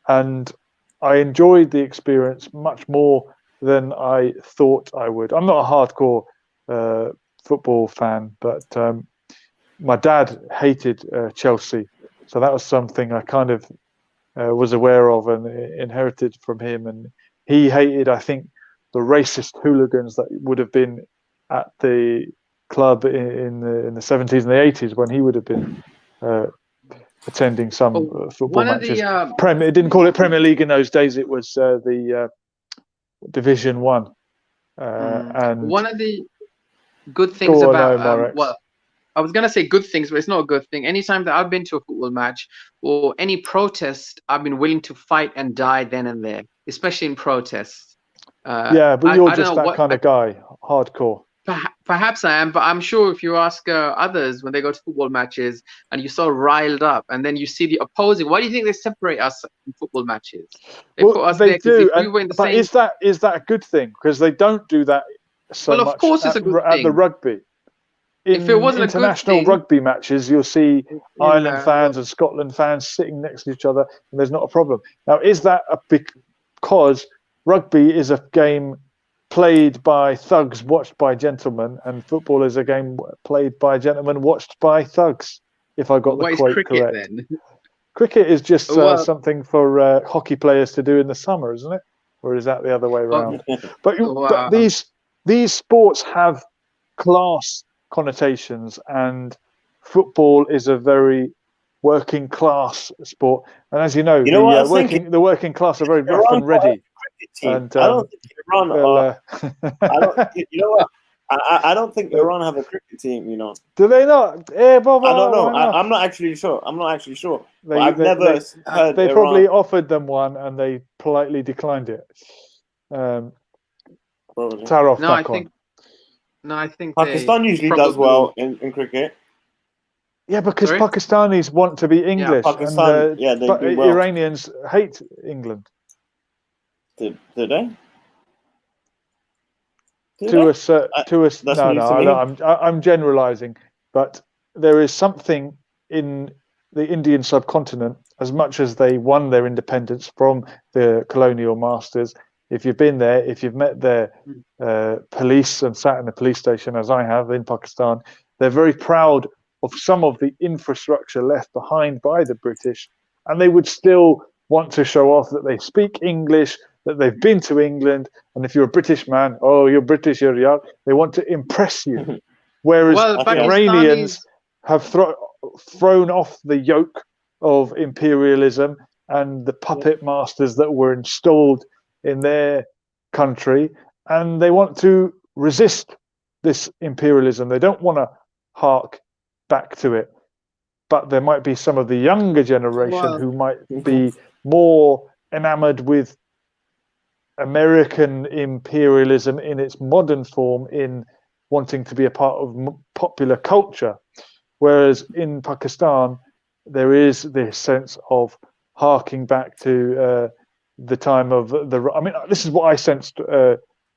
and I enjoyed the experience much more than I thought I would. I'm not a hardcore football fan, but my dad hated Chelsea, so that was something I kind of was aware of and inherited from him. And he hated, I think, the racist hooligans that would have been at the club in the 70s and the 80s when he would have been attending some football matches. It didn't call it Premier League in those days. It was the Division 1. And one of the good things about I was going to say good things, but it's not a good thing. Anytime that I've been to a football match or any protest, I've been willing to fight and die then and there, especially in protests. But you're just that kind of guy, hardcore. Perhaps I am, but I'm sure if you ask others when they go to football matches and you're so riled up, and then you see the opposing, why do you think they separate us in football matches? They put us they there because do. if we were in the but same... is that a good thing? Because they don't do that so Well, of much course it's a good at the thing. rugby. If it In wasn't a good international thing, rugby matches, you'll see Ireland fans well, and Scotland fans sitting next to each other, and there's not a problem. Now, is that because rugby is a game played by thugs, watched by gentlemen, and football is a game played by gentlemen, watched by thugs? If I got what the is quote cricket correct. then? Cricket is just Well, something for hockey players to do in the summer, isn't it? Or is that the other way around? But these sports have class connotations, and football is a very working class sport. And as you know, the working class are very rough and ready. And I don't think Iran are. I don't. You know what? I don't think Iran have a cricket team. You know. Do they not? I don't know. I'm not actually sure. I've never heard. They probably offered them one, and they politely declined it. Tarof, no, I think Pakistan usually does well in cricket. Yeah, because Pakistanis want to be English, Pakistan, and they do well. Iranians hate England. Do they? I'm generalizing, but there is something in the Indian subcontinent. As much as they won their independence from the colonial masters, if you've been there, if you've met their police and sat in a police station, as I have in Pakistan, they're very proud of some of the infrastructure left behind by the British, and they would still want to show off that they speak English, that they've been to England, and if you're a British man, oh, you're British, you're young, they want to impress you. Whereas Iranians have thrown off the yoke of imperialism and the puppet masters that were installed in their country, and they want to resist this imperialism. They don't want to hark back to it. But there might be some of the younger generation who might be more enamored with American imperialism in its modern form, in wanting to be a part of popular culture. Whereas in Pakistan, there is this sense of harking back to the time of this is what I sensed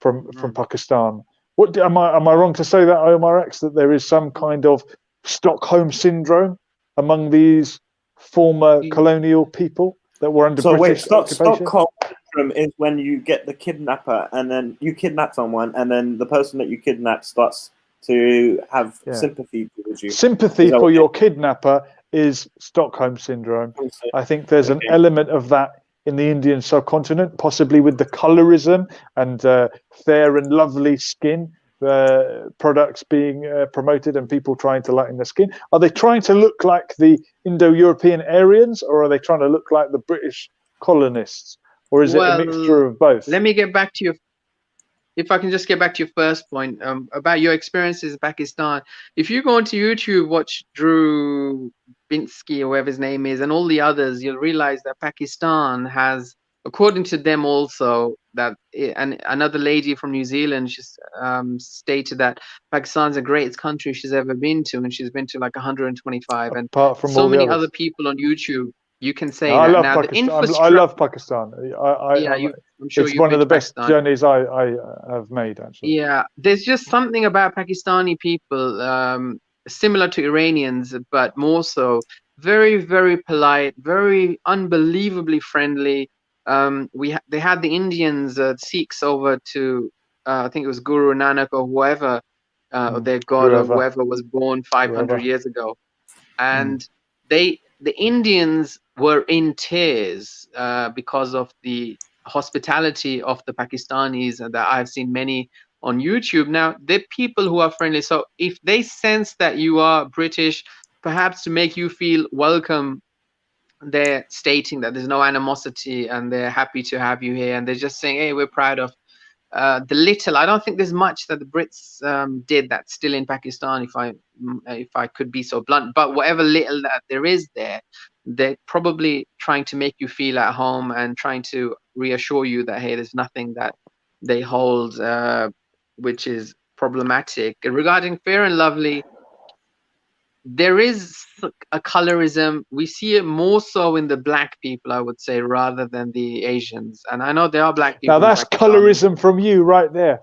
from Pakistan. What am I wrong to say that, Omar X, that there is some kind of Stockholm syndrome among these former colonial people that were under British occupation? Stockholm syndrome is when you get the kidnapper, and then you kidnap someone, and then the person that you kidnap starts to have sympathy towards you. Sympathy for your kidnapper is Stockholm syndrome. I think there's an element of that in the Indian subcontinent, possibly with the colorism and fair and lovely skin products being promoted and people trying to lighten their skin. Are they trying to look like the Indo-European Aryans, or are they trying to look like the British colonists, or is it a mixture of both? Let me get back to you. If I can just get back to your first point about your experiences in Pakistan. If you go onto YouTube, watch Drew Binsky or whatever his name is, and all the others, you'll realize that Pakistan has, according to them also, that and another lady from New Zealand just stated that Pakistan's the greatest country she's ever been to, and she's been to like 125. And apart from so many others. other people on YouTube, you can say I that. love now, Pakistan. I love Pakistan. I'm sure it's one of the best journeys I have made, actually. Yeah, there's just something about Pakistani people, similar to Iranians, but more so. Very, very polite, very unbelievably friendly. They had the Indians, Sikhs, over to I think it was Guru Nanak or whoever, their god or whoever was born 500 years ago, and the Indians were in tears because of the hospitality of the Pakistanis, and that I've seen many on YouTube. Now, they're people who are friendly, so if they sense that you are British, perhaps to make you feel welcome, they're stating that there's no animosity and they're happy to have you here, and they're just saying, hey, we're proud of the little. I don't think there's much that the Brits did that's still in Pakistan, if I could be so blunt, but whatever little that there is there, they're probably trying to make you feel at home and trying to reassure you that, hey, there's nothing that they hold which is problematic. Regarding Fair and Lovely, there is a colorism. We see it more so in the black people, I would say, rather than the Asians. And I know there are black people. Now that's colorism from you right there.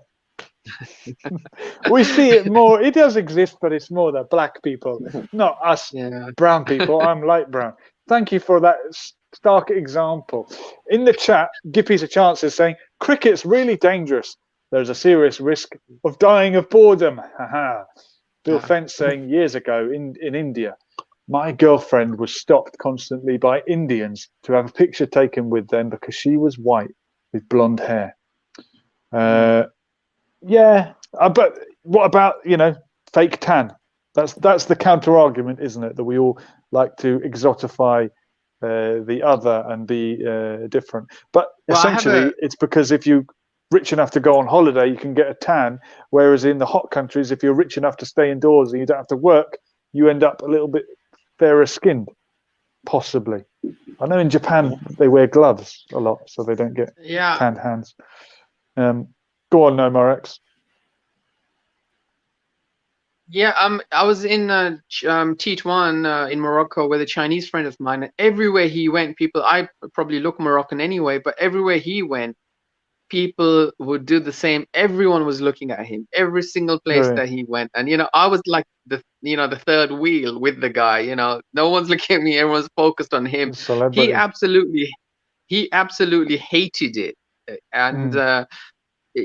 We see it more. It does exist, but it's more the black people, not us brown people. I'm light brown. Thank you for that stark example. In the chat, Gippy's a chance is saying, cricket's really dangerous. There's a serious risk of dying of boredom. Haha. Bill Fence saying years ago in India, my girlfriend was stopped constantly by Indians to have a picture taken with them because she was white with blonde hair. Yeah, but what about, fake tan? That's the counter argument, isn't it? That we all like to exotify the other and be different. But essentially, it's because if you're rich enough to go on holiday, you can get a tan. Whereas in the hot countries, if you're rich enough to stay indoors and you don't have to work, you end up a little bit fairer skinned, possibly. I know in Japan they wear gloves a lot, so they don't get tanned hands. Go on, No More X. Yeah, I was in Tetuan in Morocco with a Chinese friend of mine. And everywhere he went, I probably look Moroccan anyway, but everywhere he went, people would do the same. Everyone was looking at him, every single place that he went. And, I was like the third wheel with the guy, no one's looking at me. Everyone's focused on him. He absolutely hated it. And,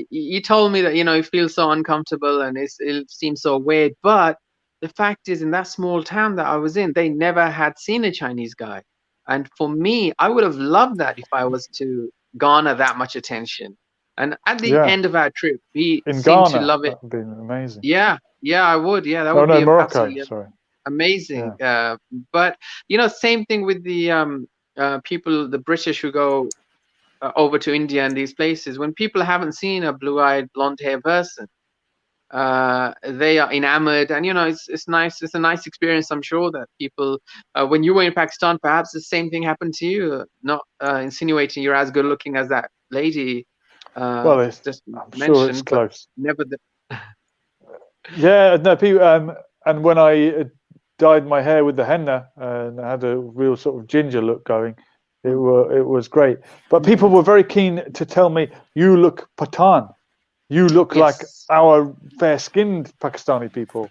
he told me that, he feels so uncomfortable and it seems so weird. But the fact is, in that small town that I was in, they never had seen a Chinese guy. And for me, I would have loved that if I was to garner that much attention. And at the end of our trip, he seemed to love it. That would be amazing. Yeah, I would. Yeah, that would be Morocco, sorry. Amazing. Yeah. But, same thing with the people, the British who go over to India and these places. When people haven't seen a blue-eyed, blonde-haired person, they are enamored, and it's nice. It's a nice experience. I'm sure that people, when you were in Pakistan, perhaps the same thing happened to you. Not insinuating you're as good-looking as that lady. Well, I'm sure it's close. Never. Yeah, no. People, and when I dyed my hair with the henna and I had a real sort of ginger look going, it was great. But people were very keen to tell me, you look Pathan. You look like our fair-skinned Pakistani people,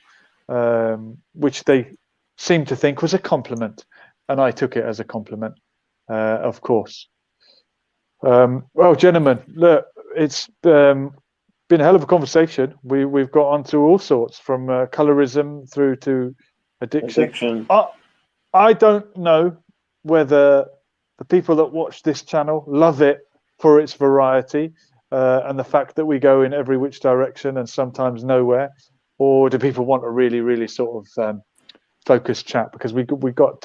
which they seemed to think was a compliment. And I took it as a compliment, of course. Well, gentlemen, look, it's been a hell of a conversation. We've got onto all sorts, from colorism through to addiction. I don't know whether the people that watch this channel love it for its variety and the fact that we go in every which direction and sometimes nowhere, or do people want a really, really sort of focused chat? Because we got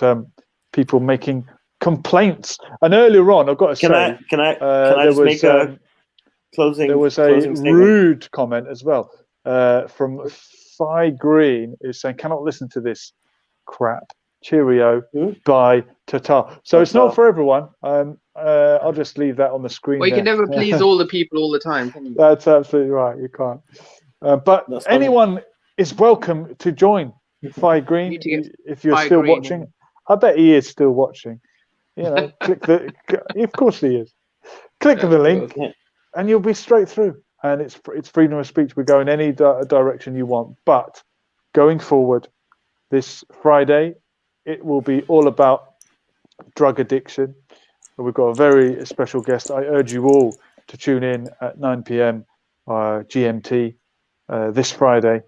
people making complaints. And earlier on, I've got to say, can I just make a closing? There was a rude comment as well from Phi Green, who's saying, "Cannot listen to this crap. Cheerio, bye, ta-ta." So it's not for everyone. I'll just leave that on the screen. Well, you can never please all the people all the time, can you? That's absolutely right. You can't. But anyone is welcome to join Phi Green if you're still watching. I bet he is still watching. Click the. Of course he is. Click the link, and you'll be straight through. And it's freedom of speech. We go in any direction you want. But going forward, this Friday, it will be all about drug addiction. We've got a very special guest. I urge you all to tune in at 9 p.m. GMT this Friday,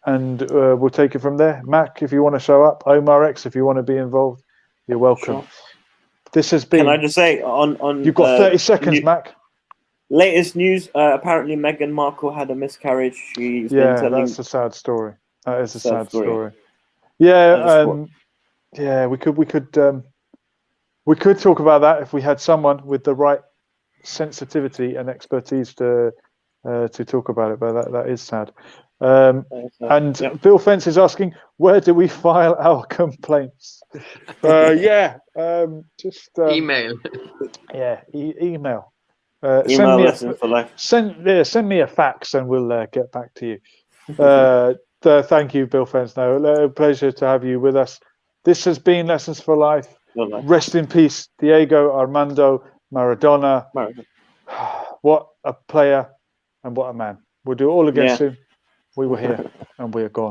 and we'll take it from there. Mac, if you want to show up, Omar X, if you want to be involved, you're welcome. Sure. This has been. Can I just say on? You've got 30 seconds, Mac. Latest news: apparently Meghan Markle had a miscarriage. She's been telling... that's a sad story. That is a sad story. Yeah, yeah. We could talk about that if we had someone with the right sensitivity and expertise to talk about it. But that is sad. Bill Fence is asking, where do we file our complaints? Just email. Email. Email lesson for life. Send me a fax and we'll get back to you. Thank you, Bill Fensno. A pleasure to have you with us. This has been Lessons for Life. Rest in peace, Diego Armando Maradona. What a player and what a man. We'll do it all again soon. We were here and we are gone.